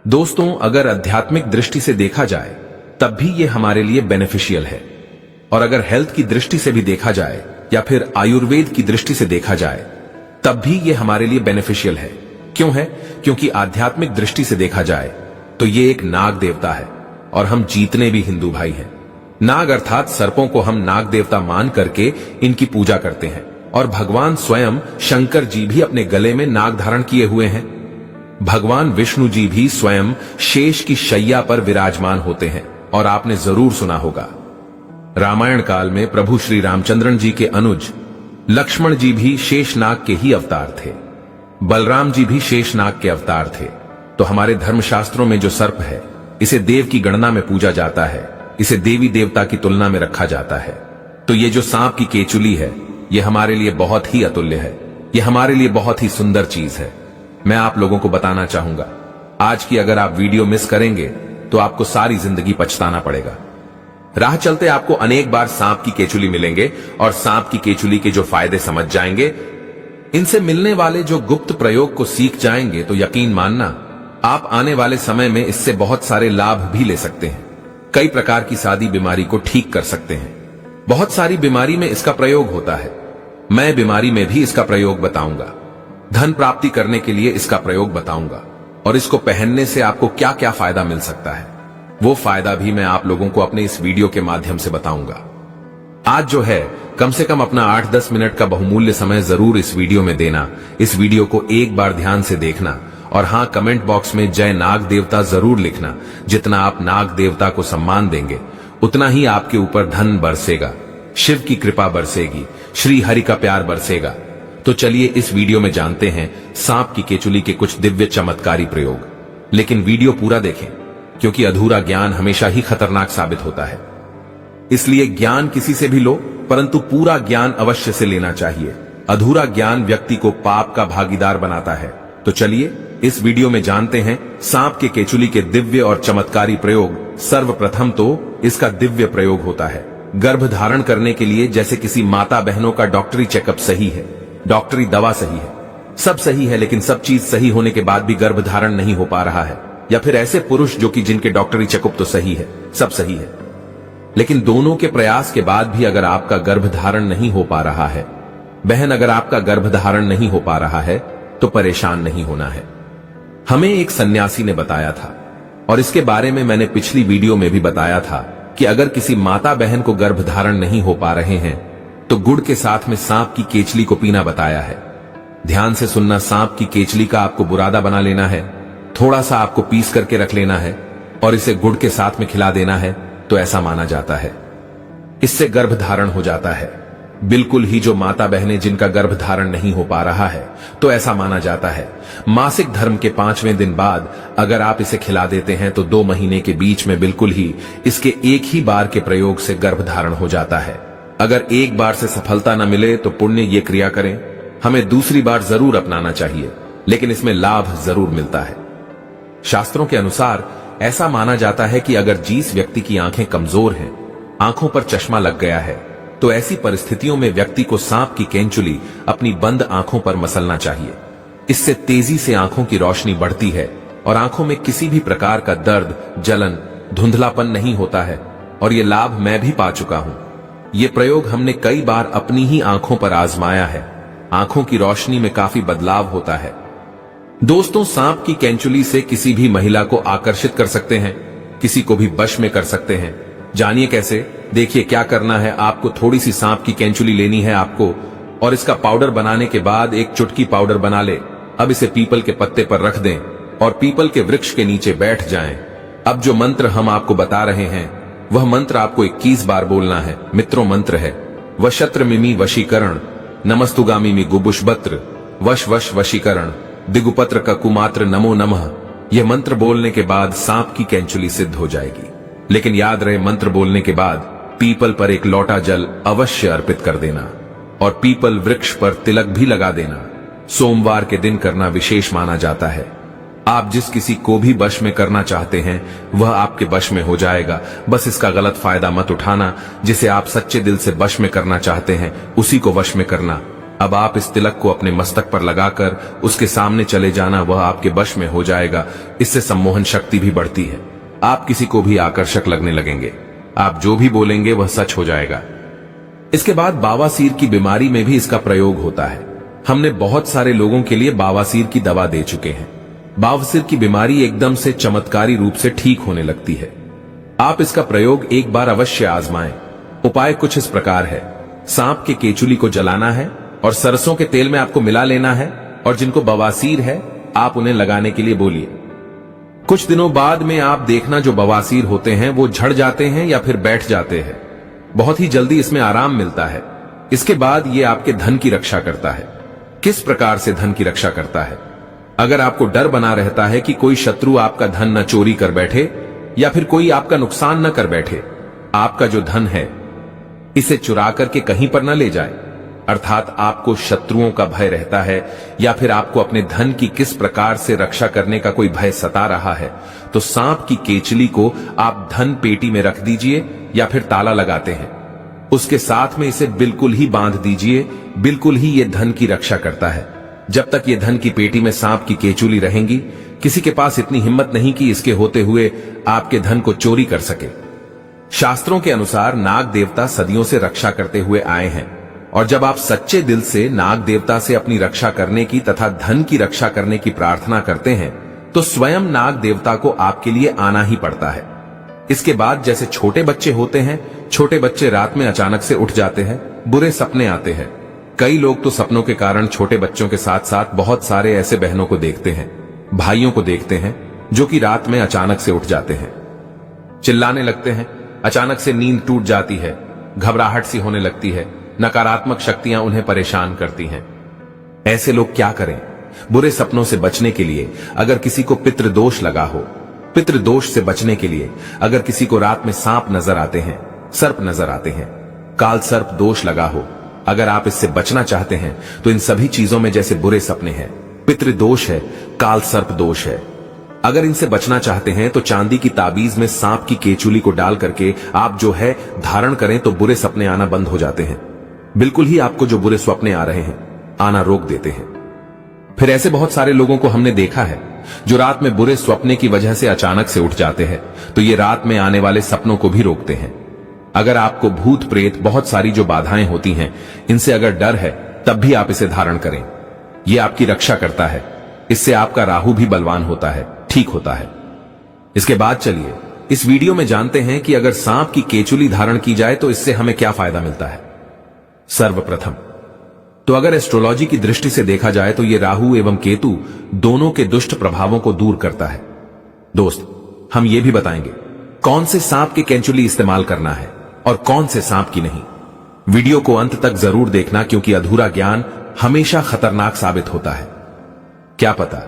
दोस्तों, अगर आध्यात्मिक दृष्टि से देखा जाए तब भी ये हमारे लिए बेनिफिशियल है, और अगर हेल्थ की दृष्टि से भी देखा जाए या फिर आयुर्वेद की दृष्टि से देखा जाए तब भी ये हमारे लिए बेनिफिशियल है। क्यों है? क्योंकि आध्यात्मिक दृष्टि से देखा जाए तो ये एक नाग देवता है और हम जीतने भी हिंदू भाई हैं। नाग अर्थात सर्पों को हम नाग देवता मान करके इनकी पूजा करते हैं, और भगवान स्वयं शंकर जी भी अपने गले में नाग धारण किए हुए हैं। भगवान विष्णु जी भी स्वयं शेष की शैया पर विराजमान होते हैं, और आपने जरूर सुना होगा रामायण काल में प्रभु श्री रामचंद्रन जी के अनुज लक्ष्मण जी भी शेषनाग के ही अवतार थे, बलराम जी भी शेषनाग के अवतार थे। तो हमारे धर्मशास्त्रों में जो सर्प है इसे देव की गणना में पूजा जाता है, इसे देवी देवता की तुलना में रखा जाता है। तो ये जो सांप की केचुली है ये हमारे लिए बहुत ही अतुल्य है, ये हमारे लिए बहुत ही सुंदर चीज है। मैं आप लोगों को बताना चाहूंगा, आज की अगर आप वीडियो मिस करेंगे तो आपको सारी जिंदगी पछताना पड़ेगा। राह चलते आपको अनेक बार सांप की केचुली मिलेंगे, और सांप की केचुली के जो फायदे समझ जाएंगे, इनसे मिलने वाले जो गुप्त प्रयोग को सीख जाएंगे तो यकीन मानना आप आने वाले समय में इससे बहुत सारे लाभ भी ले सकते हैं। कई प्रकार की सादी बीमारी को ठीक कर सकते हैं। बहुत सारी बीमारी में इसका प्रयोग होता है। मैं बीमारी में भी इसका प्रयोग बताऊंगा, धन प्राप्ति करने के लिए इसका प्रयोग बताऊंगा, और इसको पहनने से आपको क्या क्या फायदा मिल सकता है वो फायदा भी मैं आप लोगों को अपने इस वीडियो के माध्यम से बताऊंगा। आज जो है कम से कम अपना 8-10 मिनट का बहुमूल्य समय जरूर इस वीडियो में देना। इस वीडियो को एक बार ध्यान से देखना, और हां, कमेंट बॉक्स में जय नाग देवता जरूर लिखना। जितना आप नाग देवता को सम्मान देंगे उतना ही आपके ऊपर धन बरसेगा, शिव की कृपा बरसेगी, श्री हरि का प्यार बरसेगा। तो चलिए इस वीडियो में जानते हैं सांप की केचुली के कुछ दिव्य चमत्कारी प्रयोग। लेकिन वीडियो पूरा देखें, क्योंकि अधूरा ज्ञान हमेशा ही खतरनाक साबित होता है। इसलिए ज्ञान किसी से भी लो, परंतु पूरा ज्ञान अवश्य से लेना चाहिए। अधूरा ज्ञान व्यक्ति को पाप का भागीदार बनाता है। तो चलिए इस वीडियो में जानते हैं सांप के केचुली के दिव्य और चमत्कारी प्रयोग। सर्वप्रथम तो इसका दिव्य प्रयोग होता है गर्भ धारण करने के लिए। जैसे किसी माता बहनों का डॉक्टरी चेकअप सही है, डॉक्टरी दवा सही है, सब सही है, लेकिन सब चीज सही होने के बाद भी गर्भ धारण नहीं हो पा रहा है, या फिर ऐसे पुरुष जो कि जिनके डॉक्टरी चेकअप तो सही है, सब सही है, लेकिन दोनों के प्रयास के बाद भी अगर आपका गर्भ धारण नहीं हो पा रहा है, बहन अगर आपका गर्भ धारण नहीं हो पा रहा है तो परेशान नहीं होना है। हमें एक सन्यासी ने बताया था, और इसके बारे में मैंने पिछली वीडियो में भी बताया था कि अगर किसी माता बहन को गर्भ धारण नहीं हो पा रहे हैं तो गुड़ के साथ में सांप की केचली को पीना बताया है। ध्यान से सुनना, सांप की केचली का आपको बुरादा बना लेना है, थोड़ा सा आपको पीस करके रख लेना है और इसे गुड़ के साथ में खिला देना है, तो ऐसा माना जाता है इससे गर्भ धारण हो जाता है। बिल्कुल ही जो माता बहनें जिनका गर्भ धारण नहीं हो पा रहा है तो ऐसा माना जाता है मासिक धर्म के 5वें दिन बाद अगर आप इसे खिला देते हैं तो 2 महीने के बीच में बिल्कुल ही इसके एक ही बार के प्रयोग से गर्भ धारण हो जाता है। अगर एक बार से सफलता न मिले तो पुण्य ये क्रिया करें, हमें दूसरी बार जरूर अपनाना चाहिए, लेकिन इसमें लाभ जरूर मिलता है। शास्त्रों के अनुसार ऐसा माना जाता है कि अगर जिस व्यक्ति की आंखें कमजोर हैं, आंखों पर चश्मा लग गया है, तो ऐसी परिस्थितियों में व्यक्ति को सांप की केंचुली अपनी बंद आंखों पर मसलना चाहिए। इससे तेजी से आंखों की रोशनी बढ़ती है और आंखों में किसी भी प्रकार का दर्द, जलन, धुंधलापन नहीं होता है, और ये लाभ मैं भी पा चुका हूं। ये प्रयोग हमने कई बार अपनी ही आंखों पर आजमाया है। आंखों की रोशनी में काफी बदलाव होता है। दोस्तों, सांप की केंचुली से किसी भी महिला को आकर्षित कर सकते हैं, किसी को भी वश में कर सकते हैं। जानिए कैसे। देखिए क्या करना है, आपको थोड़ी सी सांप की केंचुली लेनी है आपको, और इसका पाउडर बनाने के बाद एक चुटकी पाउडर बना ले। अब इसे पीपल के पत्ते पर रख दें और पीपल के वृक्ष के नीचे बैठ जाएं। अब जो मंत्र हम आपको बता रहे हैं वह मंत्र आपको 21 बार बोलना है। मित्रों, मंत्र है वशत्र मिमी वशीकरण, नमस्तुगामी गुबुशबत्र, वश वश वशीकरण, दिगुपत्र का कुमात्र नमो नमः। यह मंत्र बोलने के बाद सांप की केंचुली सिद्ध हो जाएगी। लेकिन याद रहे, मंत्र बोलने के बाद पीपल पर एक लोटा जल अवश्य अर्पित कर देना और पीपल वृक्ष पर तिलक भी लगा देना। सोमवार के दिन करना विशेष माना जाता है। आप जिस किसी को भी वश में करना चाहते हैं वह आपके वश में हो जाएगा। बस इसका गलत फायदा मत उठाना। जिसे आप सच्चे दिल से वश में करना चाहते हैं उसी को वश में करना। अब आप इस तिलक को अपने मस्तक पर लगाकर उसके सामने चले जाना, वह आपके वश में हो जाएगा। इससे सम्मोहन शक्ति भी बढ़ती है। आप किसी को भी आकर्षक लगने लगेंगे। आप जो भी बोलेंगे वह सच हो जाएगा। इसके बाद बवासीर की बीमारी में भी इसका प्रयोग होता है। हमने बहुत सारे लोगों के लिए बवासीर की दवा दे चुके हैं। बवासीर की बीमारी एकदम से चमत्कारी रूप से ठीक होने लगती है। आप इसका प्रयोग एक बार अवश्य आजमाएं। उपाय कुछ इस प्रकार है। सांप के केचुली को जलाना है और सरसों के तेल में आपको मिला लेना है, और जिनको बवासीर है आप उन्हें लगाने के लिए बोलिए। कुछ दिनों बाद में आप देखना जो बवासीर होते हैं वो झड़ जाते हैं या फिर बैठ जाते हैं। बहुत ही जल्दी इसमें आराम मिलता है। इसके बाद ये आपके धन की रक्षा करता है। किस प्रकार से धन की रक्षा करता है? अगर आपको डर बना रहता है कि कोई शत्रु आपका धन न चोरी कर बैठे या फिर कोई आपका नुकसान न कर बैठे, आपका जो धन है इसे चुरा करके कहीं पर न ले जाए, अर्थात आपको शत्रुओं का भय रहता है या फिर आपको अपने धन की किस प्रकार से रक्षा करने का कोई भय सता रहा है, तो सांप की केचली को आप धन पेटी में रख दीजिए या फिर ताला लगाते हैं, उसके साथ में इसे बिल्कुल ही बांध दीजिए। बिल्कुल ही ये धन की रक्षा करता है। जब तक ये धन की पेटी में सांप की केचुली रहेंगी, किसी के पास इतनी हिम्मत नहीं कि इसके होते हुए आपके धन को चोरी कर सके। शास्त्रों के अनुसार नाग देवता सदियों से रक्षा करते हुए आए हैं, और जब आप सच्चे दिल से नाग देवता से अपनी रक्षा करने की तथा धन की रक्षा करने की प्रार्थना करते हैं तो स्वयं नाग देवता को आपके लिए आना ही पड़ता है। इसके बाद जैसे छोटे बच्चे होते हैं, छोटे बच्चे रात में अचानक से उठ जाते हैं, बुरे सपने आते हैं। कई लोग तो सपनों के कारण छोटे बच्चों के साथ साथ बहुत सारे ऐसे बहनों को देखते हैं, भाइयों को देखते हैं, जो कि रात में अचानक से उठ जाते हैं, चिल्लाने लगते हैं, अचानक से नींद टूट जाती है, घबराहट सी होने लगती है, नकारात्मक शक्तियां उन्हें परेशान करती हैं। ऐसे लोग क्या करें? बुरे सपनों से बचने के लिए अगर किसी को पितृदोष लगा हो, पितृदोष से बचने के लिए अगर किसी को रात में सांप नजर आते हैं, सर्प नजर आते हैं, काल सर्प दोष लगा हो, अगर आप इससे बचना चाहते हैं तो इन सभी चीजों में जैसे बुरे सपने हैं, पितृदोष है, काल सर्प दोष है, अगर इनसे बचना चाहते हैं तो चांदी की ताबीज में सांप की केचुली को डाल करके आप जो है धारण करें तो बुरे सपने आना बंद हो जाते हैं। बिल्कुल ही आपको जो बुरे सपने आ रहे हैं आना रोक देते हैं। फिर ऐसे बहुत सारे लोगों को हमने देखा है जो रात में बुरे स्वप्ने की वजह से अचानक से उठ जाते हैं, तो ये रात में आने वाले सपनों को भी रोकते हैं। अगर आपको भूत प्रेत बहुत सारी जो बाधाएं होती हैं, इनसे अगर डर है तब भी आप इसे धारण करें। यह आपकी रक्षा करता है। इससे आपका राहु भी बलवान होता है, ठीक होता है। इसके बाद चलिए इस वीडियो में जानते हैं कि अगर सांप की केचुली धारण की जाए तो इससे हमें क्या फायदा मिलता है। सर्वप्रथम तो अगर एस्ट्रोलॉजी की दृष्टि से देखा जाए तो यह राहु एवं केतु दोनों के दुष्ट प्रभावों को दूर करता है। दोस्त, हम यह भी बताएंगे कौन से सांप की केचुली इस्तेमाल करना है और कौन से सांप की नहीं। वीडियो को अंत तक जरूर देखना, क्योंकि अधूरा ज्ञान हमेशा खतरनाक साबित होता है। क्या पता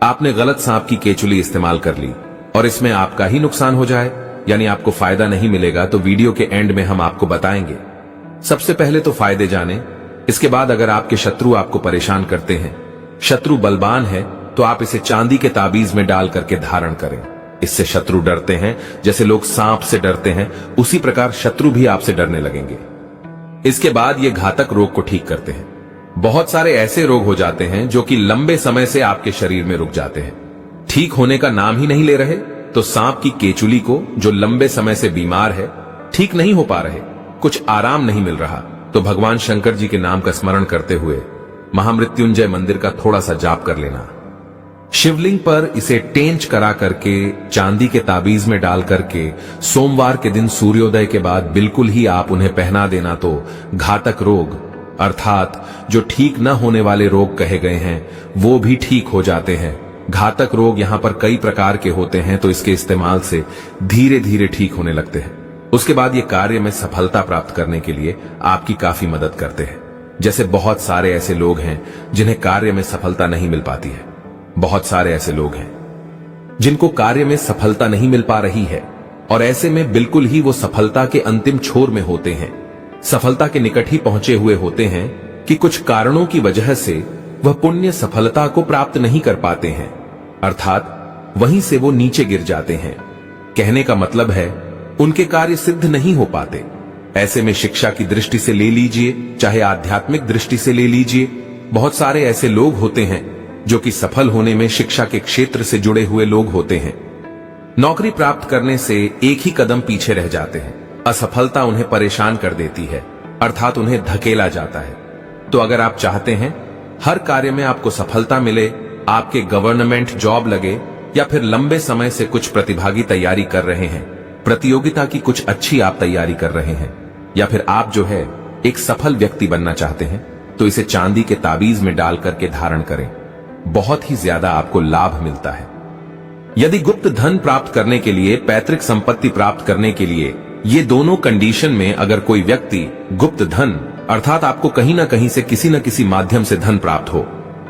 आपने गलत सांप की केचुली इस्तेमाल कर ली और इसमें आपका ही नुकसान हो जाए, यानी आपको फायदा नहीं मिलेगा। तो वीडियो के एंड में हम आपको बताएंगे। सबसे पहले तो फायदे जाने, इसके बाद अगर आपके शत्रु आपको परेशान करते हैं, शत्रु बलवान है, तो आप इसे चांदी के ताबीज में डाल करके धारण करें। इससे शत्रु डरते हैं, जैसे लोग सांप से डरते हैं उसी प्रकार शत्रु भी आपसे डरने लगेंगे। इसके बाद ये घातक रोग को ठीक करते हैं। बहुत सारे ऐसे रोग हो जाते हैं जो कि लंबे समय से आपके शरीर में रुक जाते हैं, ठीक होने का नाम ही नहीं ले रहे। तो सांप की केचुली को जो लंबे समय से बीमार है, ठीक नहीं हो पा रहे, कुछ आराम नहीं मिल रहा, तो भगवान शंकर जी के नाम का स्मरण करते हुए महामृत्युंजय मंदिर का थोड़ा सा जाप कर लेना। शिवलिंग पर इसे टेंच करा करके चांदी के ताबीज में डाल करके सोमवार के दिन सूर्योदय के बाद बिल्कुल ही आप उन्हें पहना देना, तो घातक रोग अर्थात जो ठीक न होने वाले रोग कहे गए हैं वो भी ठीक हो जाते हैं। घातक रोग यहां पर कई प्रकार के होते हैं, तो इसके इस्तेमाल से धीरे धीरे ठीक होने लगते हैं। उसके बाद ये कार्य में सफलता प्राप्त करने के लिए आपकी काफी मदद करते हैं। जैसे बहुत सारे ऐसे लोग हैं जिन्हें कार्य में सफलता नहीं मिल पाती है, बहुत सारे ऐसे लोग हैं जिनको कार्य में सफलता नहीं मिल पा रही है, और ऐसे में बिल्कुल ही वो सफलता के अंतिम छोर में होते हैं, सफलता के निकट ही पहुंचे हुए होते हैं कि कुछ कारणों की वजह से वह पुण्य सफलता को प्राप्त नहीं कर पाते हैं, अर्थात वहीं से वो नीचे गिर जाते हैं। कहने का मतलब है उनके कार्य सिद्ध नहीं हो पाते। ऐसे में शिक्षा की दृष्टि से ले लीजिए, चाहे आध्यात्मिक दृष्टि से ले लीजिए, बहुत सारे ऐसे लोग होते हैं जो कि सफल होने में शिक्षा के क्षेत्र से जुड़े हुए लोग होते हैं। नौकरी प्राप्त करने से एक ही कदम पीछे रह जाते हैं। असफलता उन्हें परेशान कर देती है, अर्थात उन्हें धकेला जाता है। तो अगर आप चाहते हैं हर कार्य में आपको सफलता मिले, आपके गवर्नमेंट जॉब लगे, या फिर लंबे समय से कुछ प्रतिभागी तैयारी कर रहे हैं, प्रतियोगिता की कुछ अच्छी आप तैयारी कर रहे हैं, या फिर आप जो है एक सफल व्यक्ति बनना चाहते हैं, तो इसे चांदी के ताबीज में डाल करके धारण करें। बहुत ही ज्यादा आपको लाभ मिलता है। यदि गुप्त धन प्राप्त करने के लिए, पैतृक संपत्ति प्राप्त करने के लिए, ये दोनों कंडीशन में अगर कोई व्यक्ति गुप्त धन अर्थात आपको कहीं ना कहीं से किसी न किसी माध्यम से धन प्राप्त हो,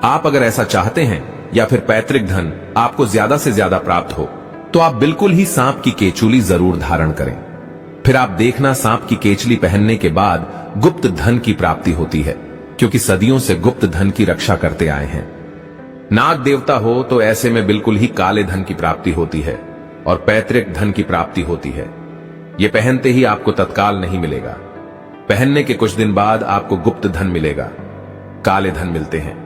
आप अगर ऐसा चाहते हैं, या फिर पैतृक धन आपको ज्यादा से ज्यादा प्राप्त हो, तो आप बिल्कुल ही सांप की केचुली जरूर धारण करें। फिर आप देखना सांप की केचुली पहनने के बाद गुप्त धन की प्राप्ति होती है, क्योंकि सदियों से गुप्त धन की रक्षा करते आए हैं। नाग देवता हो तो ऐसे में बिल्कुल ही काले धन की प्राप्ति होती है और पैतृक धन की प्राप्ति होती है। ये पहनते ही आपको तत्काल नहीं मिलेगा, पहनने के कुछ दिन बाद आपको गुप्त धन मिलेगा। काले धन मिलते हैं,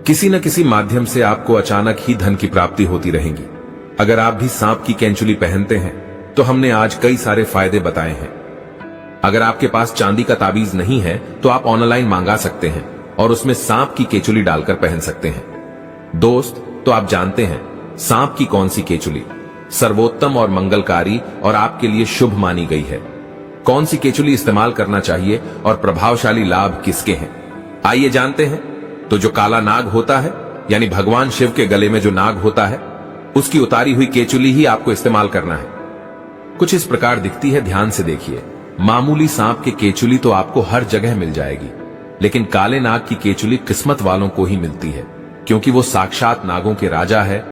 किसी न किसी माध्यम से आपको अचानक ही धन की प्राप्ति होती रहेगी। अगर आप भी सांप की केंचुली पहनते हैं तो हमने आज कई सारे फायदे बताए हैं। अगर आपके पास चांदी का ताबीज नहीं है तो आप ऑनलाइन मंगा सकते हैं और उसमें सांप की केचुली डालकर पहन सकते हैं। दोस्त, तो आप जानते हैं सांप की कौन सी केचुली सर्वोत्तम और मंगलकारी और आपके लिए शुभ मानी गई है? कौन सी केचुली इस्तेमाल करना चाहिए और प्रभावशाली लाभ किसके हैं? आइए जानते हैं। तो जो काला नाग होता है, यानी भगवान शिव के गले में जो नाग होता है, उसकी उतारी हुई केचुली ही आपको इस्तेमाल करना है। कुछ इस प्रकार दिखती है, ध्यान से देखिए। मामूली सांप की केचुली तो आपको हर जगह मिल जाएगी, लेकिन काले नाग की केचुली किस्मत वालों को ही मिलती है, क्योंकि वो साक्षात नागों के राजा है